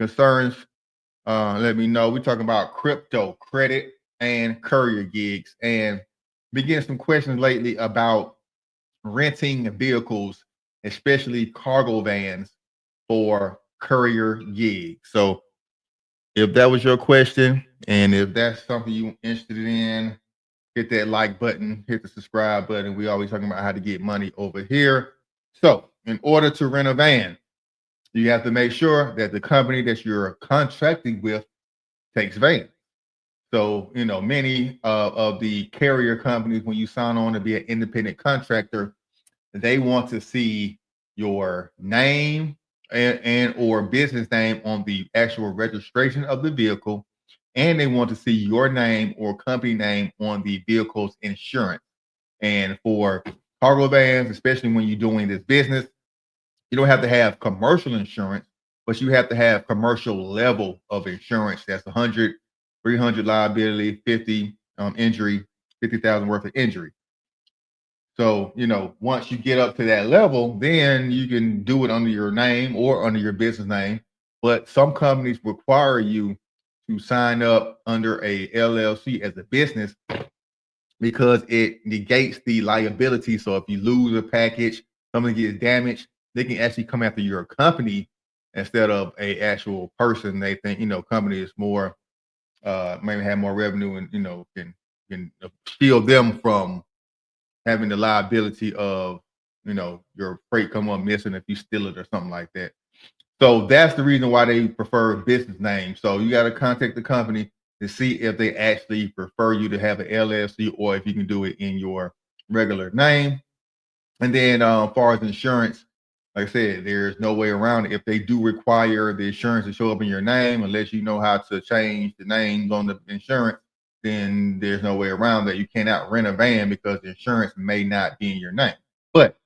concerns, let me know. We're talking about crypto, credit, and courier gigs, and been getting some questions lately about renting vehicles, especially cargo vans for courier gigs. So if that was your question, and if that's something you're interested in, hit that like button, hit the subscribe button. We always talking about how to get money over here. So in order to rent a van, you have to make sure that the company that you're contracting with takes vans. So, many of the carrier companies, when you sign on to be an independent contractor, they want to see your name and or business name on the actual registration of the vehicle, and they want to see your name or company name on the vehicle's insurance. And for cargo vans, especially when you're doing this business, you don't have to have commercial insurance, but you have to have commercial level of insurance. That's 100, 300 liability, 50 injury, 50,000 worth of injury. So, once you get up to that level, then you can do it under your name or under your business name. But some companies require you to sign up under a LLC as a business because it negates the liability. So if you lose a package, something gets damaged, they can actually come after your company instead of a actual person. They think, company is more, maybe have more revenue and, can shield them from having the liability of, your freight come up missing if you steal it or something like that. So that's the reason why they prefer business names. So you got to contact the company to see if they actually prefer you to have an LLC or if you can do it in your regular name. And then as far as insurance, like I said, there's no way around it. If they do require the insurance to show up in your name, unless you know how to change the names on the insurance, then there's no way around that. You cannot rent a van because the insurance may not be in your name. But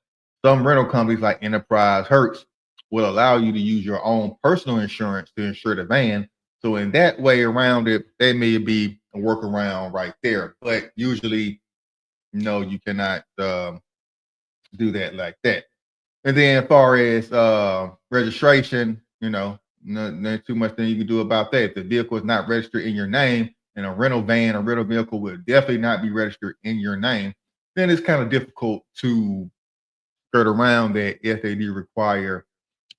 some rental companies like Enterprise, Hertz will allow you to use your own personal insurance to insure the van. So in that way around it, there may be a workaround right there. But usually, no, you cannot do that like that. And then as far as registration, not too much thing you can do about that. If the vehicle is not registered in your name, and a rental van, a rental vehicle will definitely not be registered in your name, then it's kind of difficult to skirt around that if they do require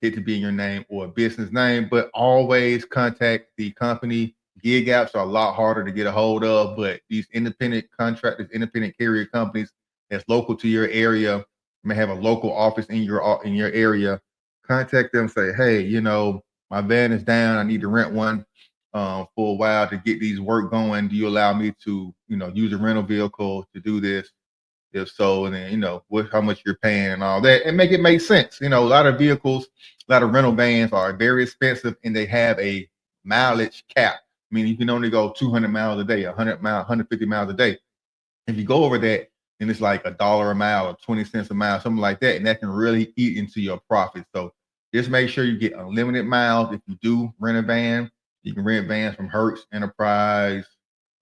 it to be in your name or a business name. But always contact the company. Gig apps are a lot harder to get a hold of, but these independent contractors, independent carrier companies that's local to your area, may have a local office in your area. Contact them, say, hey, my van is down. I need to rent one for a while to get these work going. Do you allow me to, use a rental vehicle to do this? If so, and then how much you're paying and all that, and make it make sense. A lot of vehicles, a lot of rental vans are very expensive, and they have a mileage cap. I mean, you can only go 200 miles a day, 100 miles, 150 miles a day. If you go over that, then it's like $1 a mile or 20 cents a mile, something like that, and that can really eat into your profit. So just make sure you get unlimited miles. If you do rent a van, you can rent vans from Hertz, Enterprise,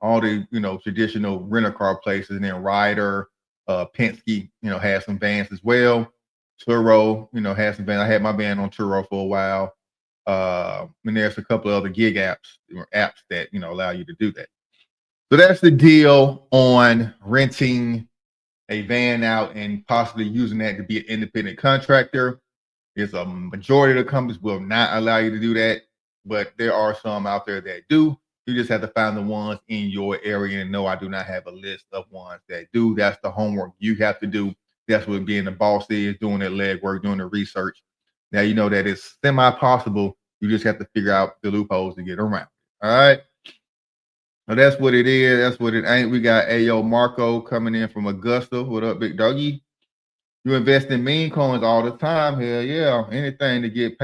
all the traditional rental car places, and then Ryder, Penske, has some vans as well. Turo, has some vans. I had my van on Turo for a while. And there's a couple of other gig apps or apps that allow you to do that. So that's the deal on renting a van out and possibly using that to be an independent contractor. There's a majority of the companies will not allow you to do that, but there are some out there that do. You just have to find the ones in your area. And no, I do not have a list of ones that do. That's the homework you have to do. That's what being the boss is, doing that legwork, doing the research. Now you know that it's semi-possible. You just have to figure out the loopholes to get around. All right. So that's what it is. That's what it ain't. We got Ayo Marco coming in from Augusta. What up, big doggy? You invest in meme coins all the time. Hell yeah. Anything to get